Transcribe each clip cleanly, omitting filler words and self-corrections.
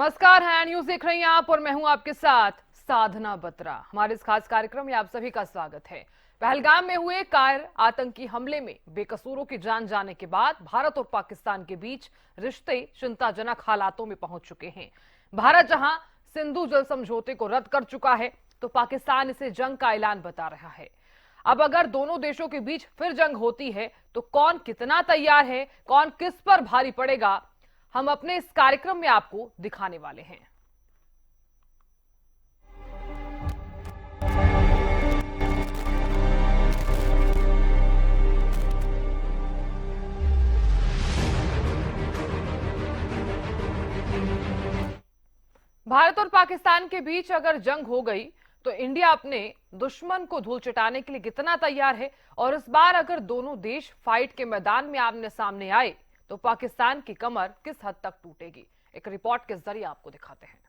नमस्कार, है न्यूज देख रही हैं आप और मैं हूं आपके साथ साधना बत्रा। हमारे इस खास कार्यक्रम में आप सभी का स्वागत है। पहलगाम में हुए कार आतंकी हमले में बेकसूरों की जान जाने के बाद भारत और पाकिस्तान के बीच रिश्ते चिंताजनक हालातों में पहुंच चुके हैं। भारत जहां सिंधु जल समझौते को रद्द कर चुका है, तो पाकिस्तान इसे जंग का ऐलान बता रहा है। अब अगर दोनों देशों के बीच फिर जंग होती है, तो कौन कितना तैयार है, कौन किस पर भारी पड़ेगा, हम अपने इस कार्यक्रम में आपको दिखाने वाले हैं। भारत और पाकिस्तान के बीच अगर जंग हो गई, तो इंडिया अपने दुश्मन को धूल चटाने के लिए कितना तैयार है, और इस बार अगर दोनों देश फाइट के मैदान में आमने सामने आए, तो पाकिस्तान की कमर किस हद तक टूटेगी। एक रिपोर्ट के जरिए आपको दिखाते हैं।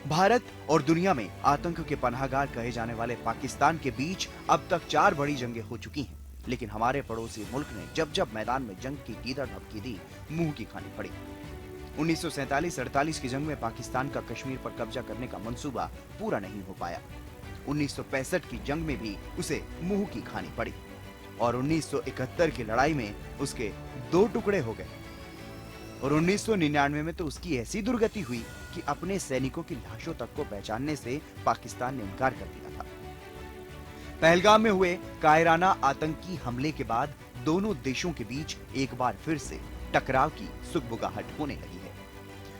भारत और दुनिया में आतंक के पनाहगार कहे जाने वाले पाकिस्तान के बीच अब तक 4 बड़ी जंगें हो चुकी हैं, लेकिन हमारे पड़ोसी मुल्क ने जब जब मैदान में जंग की गीदड़ धमकी दी, मुंह की खानी पड़ी। 1947-48 की जंग में पाकिस्तान का कश्मीर पर कब्जा करने का मंसूबा पूरा नहीं हो पाया। 1965 की जंग में भी उसे मुंह की खानी पड़ी और 1971 की लड़ाई में उसके 2 टुकड़े हो गए और 1999 में तो उसकी ऐसी दुर्गति हुई कि अपने सैनिकों की लाशों तक को पहचानने से पाकिस्तान ने इनकार कर दिया था। पहलगाम में हुए कायराना आतंकी हमले के बाद दोनों देशों के बीच एक बार फिर से टकराव की सुगबुगाहट होने लगी है।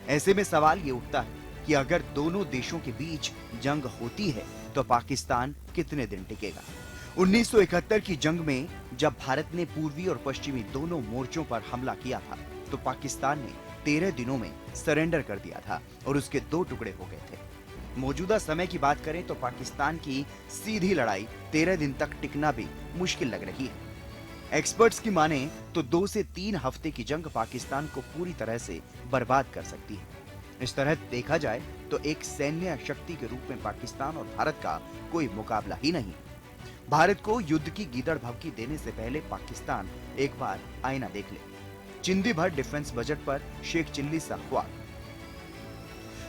ऐसे में सवाल ये उठता है कि अगर दोनों देशों के बीच जंग होती है, तो पाकिस्तान कितने दिन टिकेगा। 1971 की जंग में जब भारत ने पूर्वी और पश्चिमी दोनों मोर्चों पर हमला किया था, तो पाकिस्तान ने 13 दिनों में सरेंडर कर दिया था और उसके 2 टुकड़े हो गए थे। मौजूदा समय की बात करें तो पाकिस्तान की सीधी लड़ाई 13 दिन तक टिकना भी मुश्किल लग रही है। एक्सपर्ट्स की माने तो 2 से 3 हफ्ते की जंग पाकिस्तान को पूरी तरह से बर्बाद कर सकती है। इस तरह देखा जाए तो एक सैन्य शक्ति के रूप में पाकिस्तान और भारत का कोई मुकाबला ही नहीं। भारत को युद्ध की गीदड़ भभकी देने से पहले पाकिस्तान एक बार आईना देख ले। चिंदी भर डिफेंस बजट पर शेख चिल्ली सा ख्वाब।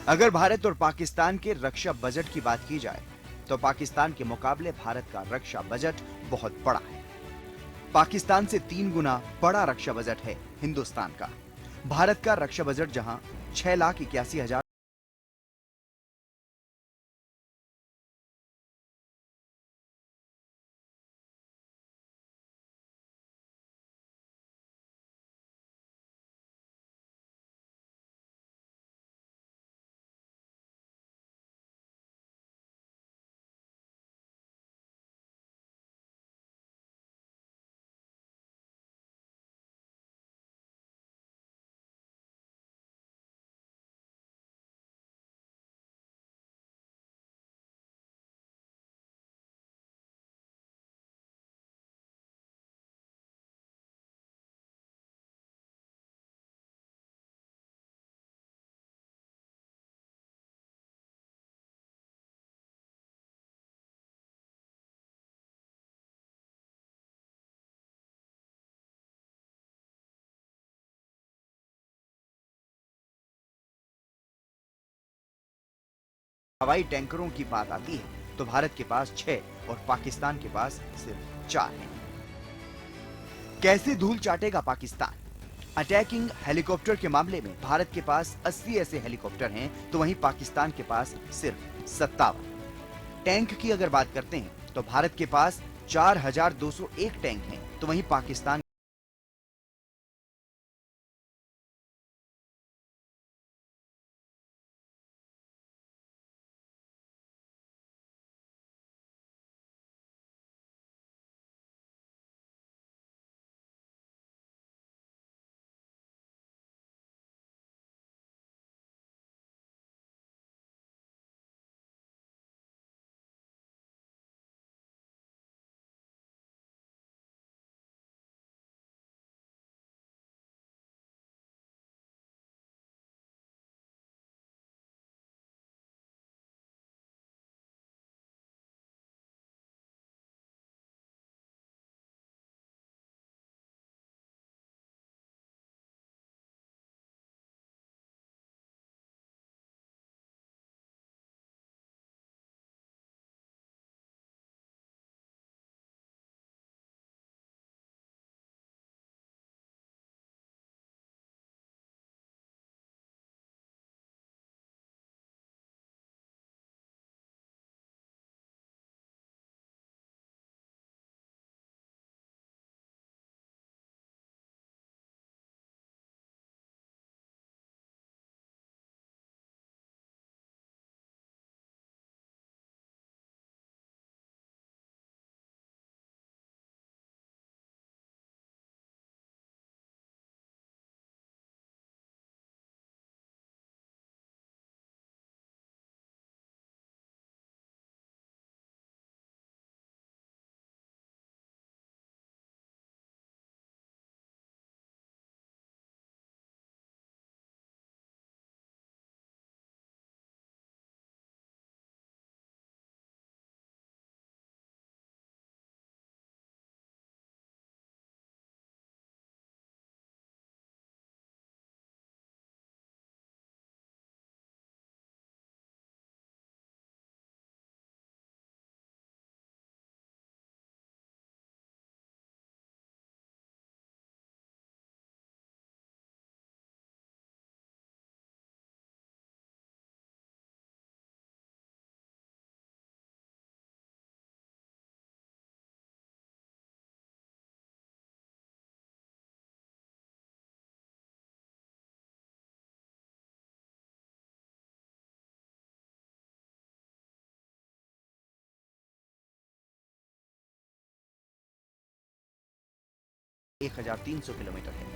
अगर भारत और पाकिस्तान के रक्षा बजट की बात की जाए, तो पाकिस्तान के मुकाबले भारत का रक्षा बजट बहुत बड़ा है। पाकिस्तान से 3 गुना बड़ा रक्षा बजट है हिंदुस्तान का। भारत का रक्षा बजट जहां 6,81,000हवाई टैंकरों की बात आती है तो भारत के पास 6 और पाकिस्तान के पास सिर्फ 4 हैं। कैसे धूल चाटेगा पाकिस्तान। अटैकिंग हेलीकॉप्टर के मामले में भारत के पास 80 ऐसे हेलीकॉप्टर हैं, तो वहीं पाकिस्तान के पास सिर्फ 57। टैंक की अगर बात करते हैं तो भारत के पास 4,201 टैंक हैं, तो वहीं पाकिस्तान 1300 किलोमीटर है।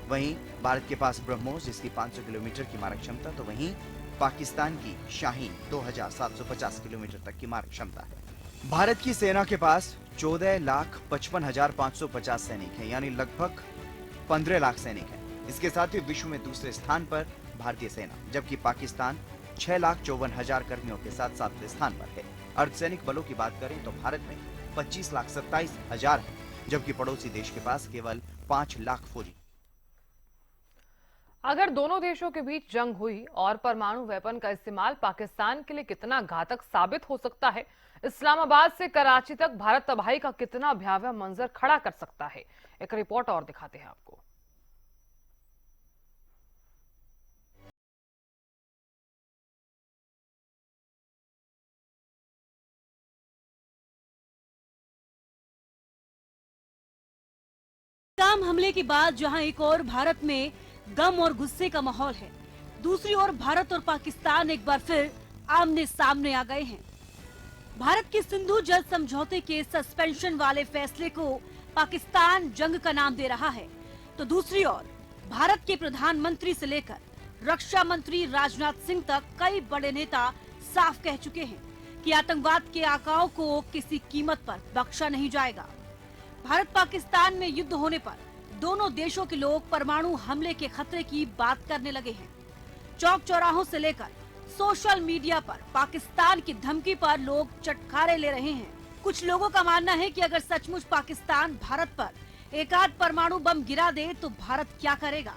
वहीं भारत के पास ब्रह्मोस जिसकी 500 किलोमीटर की मारक क्षमता, तो वहीं पाकिस्तान की शाहीन 2750 किलोमीटर तक की मारक क्षमता है। भारत की सेना के पास 14,55,550 सैनिक हैं, यानी लगभग 15 लाख सैनिक हैं। इसके साथ ही विश्व में दूसरे स्थान पर भारतीय सेना, जबकि पाकिस्तान 6,54,000 कर्मियों के साथ 7वें स्थान पर है। अर्धसैनिक बलों की बात करें तो भारत में 25,27,000 है, जबकि पड़ोसी देश के पास केवल 5 लाख फौजी। अगर दोनों देशों के बीच जंग हुई और परमाणु वेपन का इस्तेमाल पाकिस्तान के लिए कितना घातक साबित हो सकता है, इस्लामाबाद से कराची तक भारत तबाही का कितना भयावह मंजर खड़ा कर सकता है, एक रिपोर्ट और दिखाते हैं आपको। पहलगाम हमले के बाद जहां एक और भारत में गम और गुस्से का माहौल है, दूसरी ओर भारत और पाकिस्तान एक बार फिर आमने सामने आ गए हैं। भारत के सिंधु जल समझौते के सस्पेंशन वाले फैसले को पाकिस्तान जंग का नाम दे रहा है, तो दूसरी ओर भारत के प्रधानमंत्री से लेकर रक्षा मंत्री राजनाथ सिंह तक कई बड़े नेता साफ कह चुके हैं कि आतंकवाद के आकाओं को किसी कीमत पर बख्शा नहीं जाएगा। भारत पाकिस्तान में युद्ध होने पर दोनों देशों के लोग परमाणु हमले के खतरे की बात करने लगे हैं। चौक चौराहों से लेकर सोशल मीडिया पर पाकिस्तान की धमकी पर लोग चटखारे ले रहे हैं। कुछ लोगों का मानना है कि अगर सचमुच पाकिस्तान भारत पर एक आध परमाणु बम गिरा दे तो भारत क्या करेगा,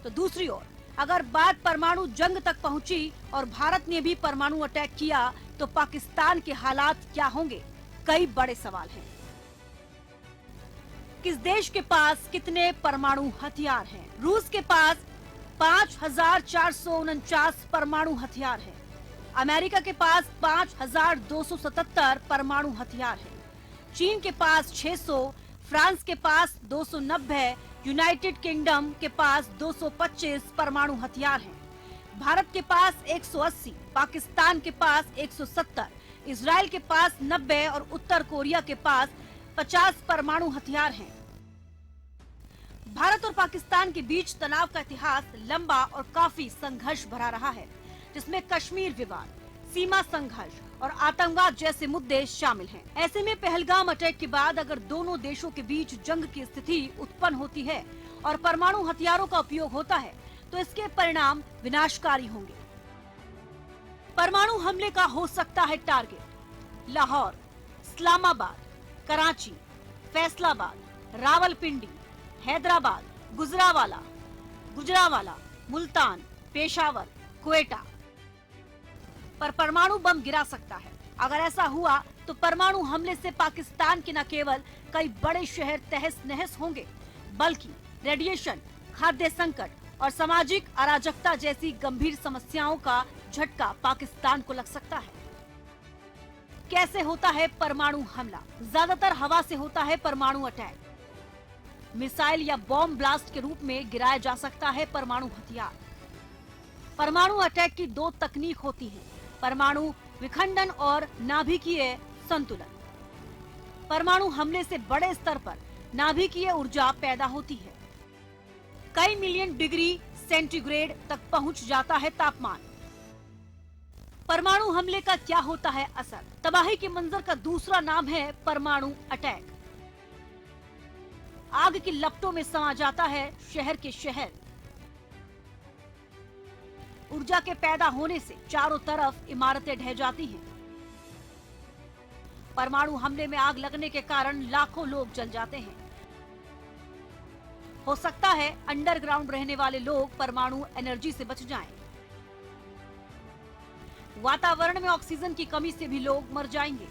तो दूसरी ओर अगर बात परमाणु जंग तक पहुंची और भारत ने भी परमाणु अटैक किया तो पाकिस्तान के हालात क्या होंगे, कई बड़े सवाल हैं। किस देश के पास कितने परमाणु हथियार हैं? रूस के पास 5,449 परमाणु हथियार है। अमेरिका के पास 5,277 परमाणु हथियार है। चीन के पास 600, फ्रांस के पास 290, यूनाइटेड किंगडम के पास 225 परमाणु हथियार हैं। भारत के पास 180, पाकिस्तान के पास 170, इजराइल के पास 90 और उत्तर कोरिया के पास 50 परमाणु हथियार हैं। भारत और पाकिस्तान के बीच तनाव का इतिहास लंबा और काफी संघर्ष भरा रहा है, जिसमें कश्मीर विवाद, सीमा संघर्ष और आतंकवाद जैसे मुद्दे शामिल हैं। ऐसे में पहलगाम अटैक के बाद अगर दोनों देशों के बीच जंग की स्थिति उत्पन्न होती है और परमाणु हथियारों का उपयोग होता है तो इसके परिणाम विनाशकारी होंगे। परमाणु हमले का हो सकता है टारगेट लाहौर, इस्लामाबाद, कराची, फैसलाबाद, रावलपिंडी, हैदराबाद, गुजरावाला, मुल्तान, पेशावर, क्वेटा पर परमाणु बम गिरा सकता है। अगर ऐसा हुआ तो परमाणु हमले से पाकिस्तान के न केवल कई बड़े शहर तहस नहस होंगे, बल्कि रेडिएशन, खाद्य संकट और सामाजिक अराजकता जैसी गंभीर समस्याओं का झटका पाकिस्तान को लग सकता है। कैसे होता है परमाणु हमला? ज्यादातर हवा से होता है परमाणु अटैक। मिसाइल या बॉम्ब ब्लास्ट के रूप में गिराया जा सकता है परमाणु हथियार। परमाणु अटैक की दो तकनीक होती है, परमाणु विखंडन और नाभिकीय संतुलन। परमाणु हमले से बड़े स्तर पर नाभिकीय ऊर्जा पैदा होती है। कई मिलियन डिग्री सेंटीग्रेड तक पहुंच जाता है तापमान। परमाणु हमले का क्या होता है असर? तबाही के मंजर का दूसरा नाम है परमाणु अटैक। आग की लपटों में समा जाता है शहर के शहर। ऊर्जा के पैदा होने से चारों तरफ इमारतें ढह जाती हैं। परमाणु हमले में आग लगने के कारण लाखों लोग जल जाते हैं। हो सकता है अंडरग्राउंड रहने वाले लोग परमाणु एनर्जी से बच जाएं। वातावरण में ऑक्सीजन की कमी से भी लोग मर जाएंगे।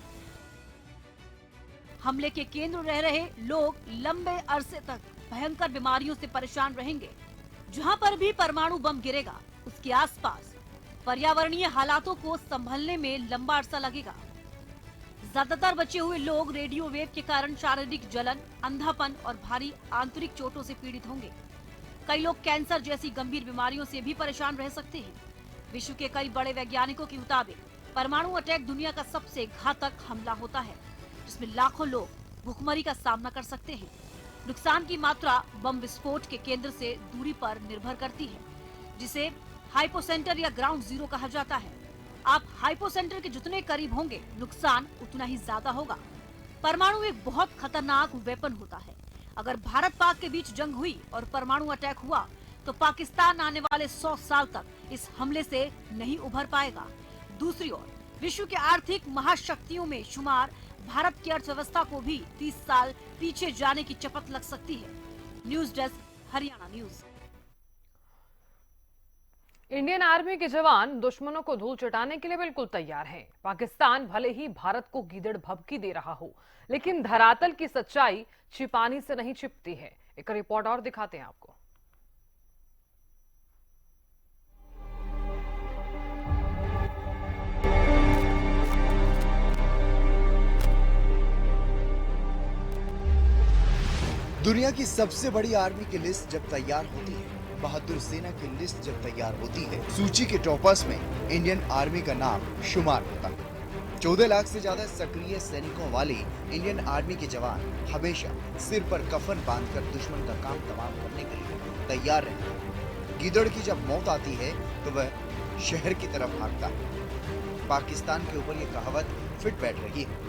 हमले के केंद्र रह रहे लोग लंबे अरसे तक भयंकर बीमारियों से परेशान रहेंगे। जहां पर भी परमाणु बम गिरेगा उसके आसपास पर्यावरणीय हालातों को संभलने में लंबा अरसा लगेगा। ज्यादातर बचे हुए लोग रेडियो वेव के कारण शारीरिक जलन, अंधापन और भारी आंतरिक चोटों से पीड़ित होंगे। कई लोग कैंसर जैसी गंभीर बीमारियों से भी परेशान रह सकते हैं। विश्व के कई बड़े वैज्ञानिकों के मुताबिक परमाणु अटैक दुनिया का सबसे घातक हमला होता है, जिसमें लाखों लोग भुखमरी का सामना कर सकते हैं। नुकसान की मात्रा बम विस्फोट के केंद्र से दूरी पर निर्भर करती है, जिसे हाइपोसेंटर या ग्राउंड जीरो कहा जाता है। आप हाइपोसेंटर के जितने करीब होंगे, नुकसान उतना ही ज्यादा होगा। परमाणु एक बहुत खतरनाक वेपन होता है। अगर भारत पाक के बीच जंग हुई और परमाणु अटैक हुआ तो पाकिस्तान आने वाले 100 साल तक इस हमले से नहीं उभर पाएगा। दूसरी ओर विश्व के आर्थिक महाशक्तियों में शुमार भारत की अर्थव्यवस्था को भी 30 साल पीछे जाने की चपत लग सकती है। News desk, Haryana news. Indian army के जवान दुश्मनों को धूल चटाने के लिए बिल्कुल तैयार हैं। पाकिस्तान भले ही भारत को गीदड़ भभकी दे रहा हो, लेकिन धरातल की सच्चाई छिपानी से नहीं छिपती है। एक रिपोर्ट और दिखाते हैं आपको। दुनिया की सबसे बड़ी आर्मी की लिस्ट जब तैयार होती है, बहादुर सेना की लिस्ट जब तैयार होती है, सूची के टॉपर्स में इंडियन आर्मी का नाम शुमार होता है। 14 लाख से ज्यादा सक्रिय सैनिकों वाली इंडियन आर्मी के जवान हमेशा सिर पर कफन बांधकर दुश्मन का काम तमाम करने के लिए तैयार रहते हैं। गीदड़ की जब मौत आती है तो वह शहर की तरफ भागता है। पाकिस्तान के ऊपर यह कहावत फिट बैठ रही है।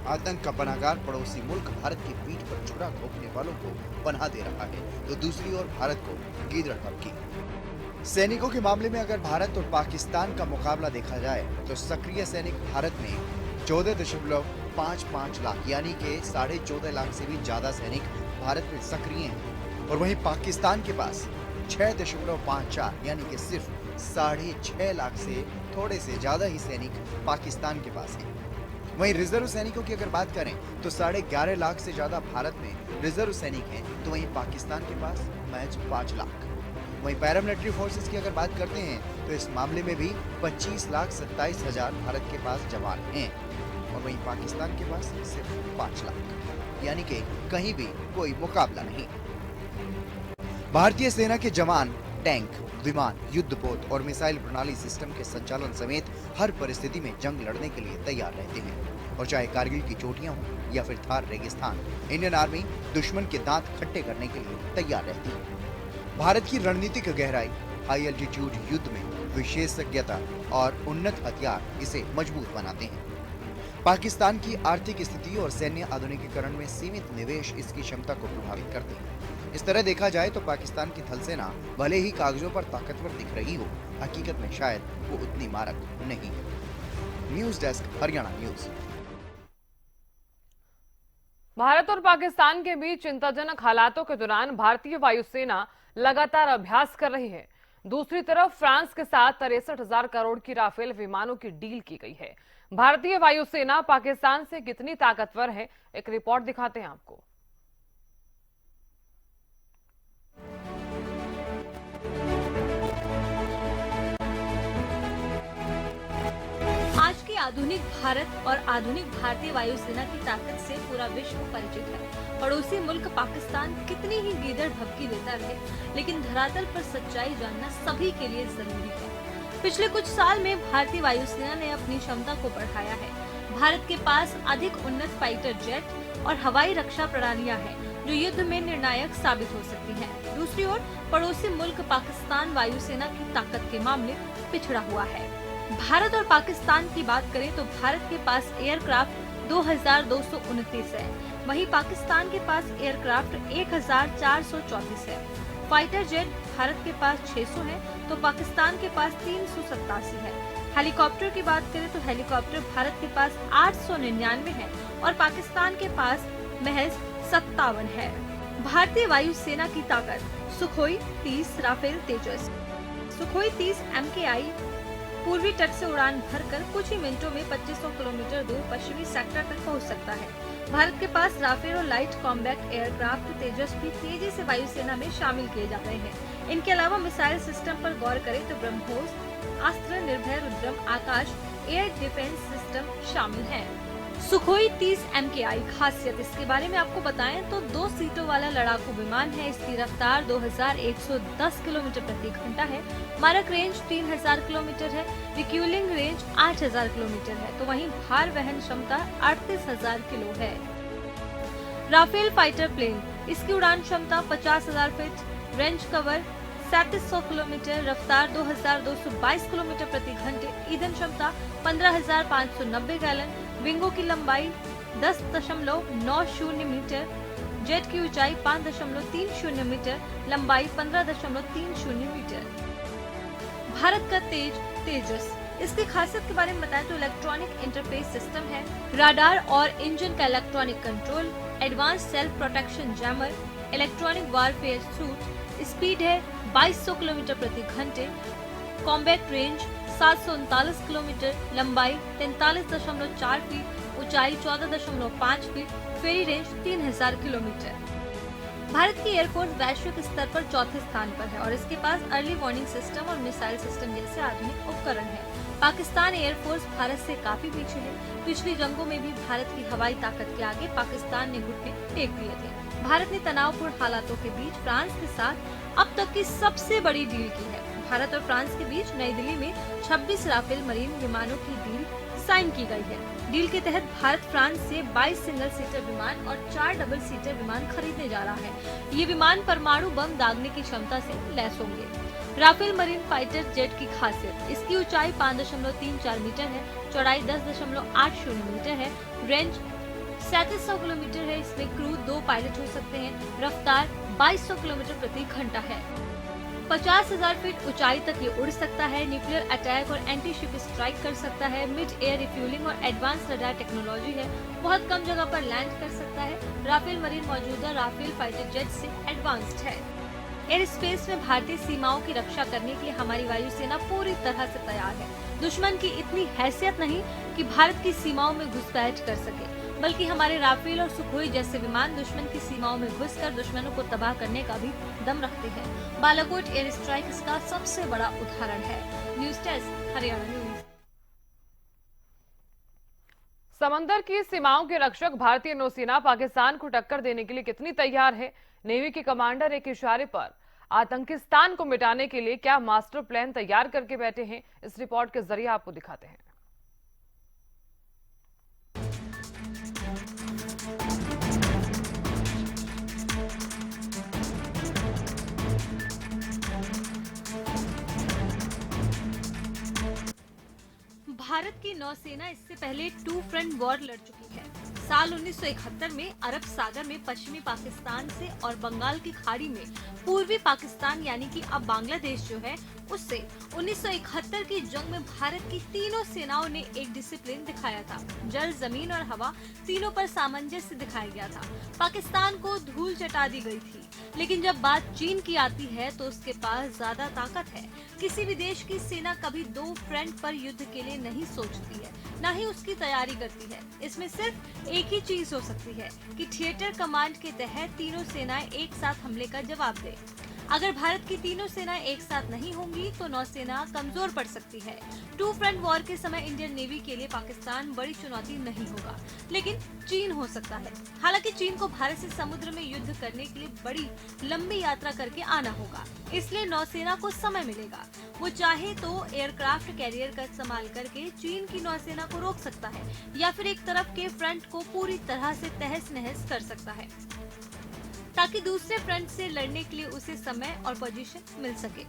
आतंक का पनाहगार पड़ोसी मुल्क भारत की पीठ पर छुरा घोंपने वालों को पनाह दे रहा है, तो दूसरी ओर भारत को गीदड़ भभकी। सैनिकों के मामले में अगर भारत और पाकिस्तान का मुकाबला देखा जाए तो सक्रिय सैनिक भारत में 14.55 लाख यानी कि 14.5 लाख से भी ज्यादा सैनिक भारत में सक्रिय हैं, और वहीं पाकिस्तान के पास 6.54 यानी कि सिर्फ 6.5 लाख से थोड़े से ज्यादा ही सैनिक पाकिस्तान के पास हैं। वहीं रिजर्व सैनिकों की अगर बात करें तो 11.5 लाख से ज्यादा भारत में रिजर्व सैनिक हैं, तो वहीं पाकिस्तान के पास महज 5 लाख। वहीं पैरामिलिट्री फोर्सेस की अगर बात करते हैं तो इस मामले में भी 25,27,000 भारत के पास जवान हैं, और वहीं पाकिस्तान के पास सिर्फ 5 लाख, यानी कि कहीं भी कोई मुकाबला नहीं। भारतीय सेना के जवान टैंक, विमान, युद्धपोत और मिसाइल प्रणाली सिस्टम के संचालन समेत हर परिस्थिति में जंग लड़ने के लिए तैयार रहते हैं, और चाहे कारगिल की चोटियां हों या फिर थार रेगिस्तान, इंडियन आर्मी दुश्मन के दांत खट्टे करने के लिए तैयार रहती है। भारत की रणनीतिक गहराई, हाई एल्टीट्यूड युद्ध में विशेषज्ञता और उन्नत हथियार इसे मजबूत बनाते हैं। पाकिस्तान की आर्थिक स्थिति और सैन्य आधुनिकीकरण में सीमित निवेश इसकी क्षमता को प्रभावित करते हैं। इस तरह देखा जाए तो पाकिस्तान की थल सेना भले ही कागजों पर ताकतवर दिख रही हो, हकीकत में शायद वो उतनी मारक नहीं है। News desk, Haryana news. Bharat और पाकिस्तान के बीच चिंताजनक हालातों के दौरान भारतीय वायुसेना लगातार अभ्यास कर रही है। दूसरी तरफ फ्रांस के साथ 63,000 करोड़ की राफेल विमानों की डील की गई है। भारतीय वायुसेना पाकिस्तान से कितनी ताकतवर है, एक रिपोर्ट दिखाते हैं आपको। आज के आधुनिक भारत और आधुनिक भारतीय वायुसेना की ताकत से पूरा विश्व परिचित है। पड़ोसी मुल्क पाकिस्तान कितनी ही गीदड़ भभकी देता रहे, लेकिन धरातल पर सच्चाई जानना सभी के लिए जरूरी है। पिछले कुछ साल में भारतीय वायुसेना ने अपनी क्षमता को बढ़ाया है। भारत के पास अधिक उन्नत फाइटर जेट और हवाई रक्षा प्रणालियां हैं, जो युद्ध में निर्णायक साबित हो सकती हैं। दूसरी ओर पड़ोसी मुल्क पाकिस्तान वायुसेना की ताकत के मामले पिछड़ा हुआ है। भारत और पाकिस्तान की बात करें तो भारत के पास एयरक्राफ्ट 2,229 है, वहीं पाकिस्तान के पास एयरक्राफ्ट 1,434 है। फाइटर जेट भारत के पास 600 है तो पाकिस्तान के पास 387 है। हेलीकॉप्टर की बात करें तो हेलीकॉप्टर भारत के पास 899 है और पाकिस्तान के पास महज 57 है। भारतीय वायुसेना की ताकत सुखोई 30 राफेल तेजस, सुखोई 30 MKI पूर्वी तट से उड़ान भरकर कुछ ही मिनटों में 2500 किलोमीटर दूर पश्चिमी सेक्टर तक पहुंच सकता है। भारत के पास राफेल और लाइट कॉम्बैट एयरक्राफ्ट तेजस भी तेजी से वायुसेना में शामिल किए जा रहे हैं। इनके अलावा मिसाइल सिस्टम पर गौर करें तो ब्रह्मोस, अस्त्र, निर्भय, रुद्रम, आकाश एयर डिफेंस सिस्टम शामिल हैं। सुखोई 30 MKI खासियत इसके बारे में आपको बताएं तो 2 सीटों वाला लड़ाकू विमान है। इसकी रफ्तार 2110 किलोमीटर प्रति घंटा है। मारक रेंज 3000 किलोमीटर है। रिक्यूलिंग रेंज 8000 किलोमीटर है, तो वहीं भार वहन क्षमता 38,000 किलो है। राफेल फाइटर प्लेन इसकी उड़ान क्षमता 50,000 फीट, रेंज कवर 3700 किलोमीटर, रफ्तार 2222 किलोमीटर प्रति घंटे, ईंधन क्षमता 15,590 गैलन, विंगों की लंबाई 10.90 मीटर, जेट की ऊंचाई 5.30 मीटर, लंबाई 15.30 मीटर। भारत का तेजस, इसकी खासियत के बारे में बताएं तो इलेक्ट्रॉनिक इंटरफेस सिस्टम है, राडार और इंजन का electronic control, advance self protection jammer, electronic warfare suit, speed है 2200 किलोमीटर प्रति घंटे, कॉम्बैट रेंज 739 किलोमीटर, लंबाई 43.4 फीट, ऊंचाई 14.5 फीट, फेरी रेंज 3000 किलोमीटर। भारत की एयरफोर्स वैश्विक स्तर पर चौथे स्थान पर है और इसके पास अर्ली वार्निंग सिस्टम और मिसाइल सिस्टम जैसे आधुनिक उपकरण है। पाकिस्तान एयरफोर्स भारत से काफी पीछे है। पिछली जंगों में भी भारत की हवाई ताकत के आगे पाकिस्तान ने घुटने टेक दिए थे। भारत ने तनावपूर्ण हालातों के बीच फ्रांस के साथ अब तक की सबसे बड़ी डील की है। भारत और फ्रांस के बीच नई दिल्ली में 26 राफेल मरीन विमानों की डील साइन की गई है। डील के तहत भारत फ्रांस से 22 सिंगल सीटर विमान और 4 डबल सीटर विमान खरीदने जा रहा है। ये विमान परमाणु बम दागने की क्षमता से लैस होंगे। राफेल मरीन फाइटर जेट की खासियत, इसकी ऊंचाई 5.34 मीटर है, चौड़ाई 10.80 मीटर है, रेंज 3700 किलोमीटर है। इसमें क्रू 2 पायलट हो सकते हैं। रफ्तार 2200 किलोमीटर प्रति घंटा है। 50,000 फीट ऊंचाई तक ये उड़ सकता है। न्यूक्लियर अटैक और एंटी शिप स्ट्राइक कर सकता है। मिड एयर रिफ्यूलिंग और एडवांस रडार टेक्नोलॉजी है। बहुत कम जगह पर लैंड कर सकता है। राफेल मरीन मौजूदा राफेल फाइटर जेट से एडवांस्ड है। एयर स्पेस में भारतीय सीमाओं की रक्षा करने के लिए हमारी वायुसेना पूरी तरह से तैयार है। दुश्मन की इतनी हैसियत नहीं कि भारत की सीमाओं में घुसपैठ कर सके, बल्कि हमारे राफेल और सुखोई जैसे विमान दुश्मन की सीमाओं में घुसकर दुश्मनों को तबाह करने का भी दम रखते हैं। बालाकोट एयर स्ट्राइक इसका सबसे बड़ा उदाहरण है। News desk, Haryana news. समंदर की सीमाओं के रक्षक भारतीय नौसेना पाकिस्तान को टक्कर देने के लिए कितनी तैयार है? नेवी के कमांडर एक इशारे पर आतंकिस्तान को मिटाने के लिए क्या मास्टर प्लान तैयार करके बैठे हैं? इस रिपोर्ट के जरिए आपको दिखाते हैं। भारत की नौसेना इससे पहले 2 फ्रंट वॉर लड़ चुकी है। साल 1971 में अरब सागर में पश्चिमी पाकिस्तान से और बंगाल की खाड़ी में पूर्वी पाकिस्तान यानी कि अब बांग्लादेश जो है उससे 1971 की जंग में भारत की तीनों सेनाओं ने एक डिसिप्लिन दिखाया था। जल, जमीन और हवा तीनों पर सामंजस्य दिखाया गया था। पाकिस्तान को धूल चटा दी गई थी, लेकिन जब बात चीन की आती है तो उसके पास ज्यादा ताकत है। किसी भी देश की सेना कभी 2 फ्रंट पर युद्ध के लिए नहीं सोचती है, न ही उसकी तैयारी करती है। इसमें सिर्फ एक ही चीज हो सकती है कि थिएटर कमांड के तहत तीनों सेनाएं एक साथ हमले का जवाब दे। अगर भारत की तीनों सेनाएं एक साथ नहीं होंगी तो नौसेना कमजोर पड़ सकती है। 2 फ्रंट वॉर के समय इंडियन नेवी के लिए पाकिस्तान बड़ी चुनौती नहीं होगा, लेकिन चीन हो सकता है। हालांकि चीन को भारत से समुद्र में युद्ध करने के लिए बड़ी लंबी यात्रा करके आना होगा, इसलिए नौसेना को समय मिलेगा। वो चाहे तो एयरक्राफ्ट कैरियर का इस्तेमाल करके चीन की नौसेना को रोक सकता है या फिर एक तरफ के फ्रंट को पूरी तरह से तहस नहस कर सकता है ताकि दूसरे फ्रंट से लड़ने के लिए उसे समय और पोजीशन मिल सके।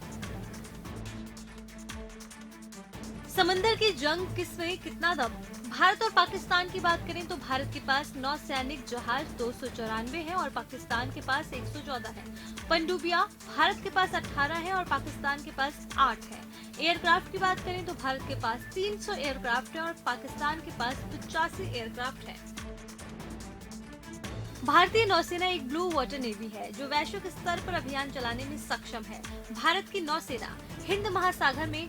समंदर की जंग किसमें कितना दम? भारत और पाकिस्तान की बात करें तो भारत के पास नौसैनिक जहाज 294 है और पाकिस्तान के पास 114 है। पनडुब्बियां भारत के पास 18 है और पाकिस्तान के पास 8 है। एयरक्राफ्ट की बात करें तो भारत के पास 300 एयरक्राफ्ट है और पाकिस्तान के पास 85 एयरक्राफ्ट है। भारतीय नौसेना एक ब्लू वाटर नेवी है जो वैश्विक स्तर पर अभियान चलाने में सक्षम है। भारत की नौसेना हिंद महासागर में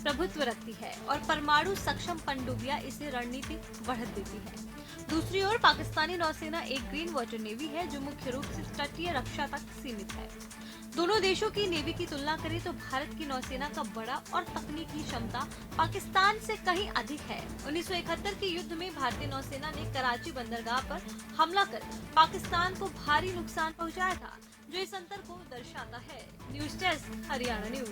प्रभुत्व रखती है और परमाणु सक्षम पनडुब्बियां इसे रणनीति बढ़त देती है। दूसरी ओर पाकिस्तानी नौसेना एक ग्रीन वाटर नेवी है जो मुख्य रूप से तटीय रक्षा तक सीमित है। दोनों देशों की नेवी की तुलना करें तो भारत की नौसेना का बड़ा और तकनीकी क्षमता पाकिस्तान से कहीं अधिक है। 1971 के युद्ध में भारतीय नौसेना ने कराची बंदरगाह पर हमला कर पाकिस्तान को भारी नुकसान पहुंचाया था, जो इस अंतर को दर्शाता है। News desk, Haryana news.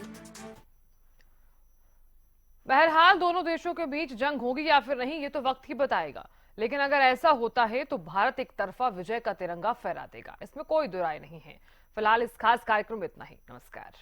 बहरहाल दोनों देशों के बीच जंग होगी या फिर नहीं, ये तो वक्त ही बताएगा। लेकिन अगर ऐसा होता है तो भारत एक तरफा विजय का तिरंगा फहरा देगा, इसमें कोई दो राय नहीं है। फिलहाल इस खास कार्यक्रम में इतना ही। नमस्कार।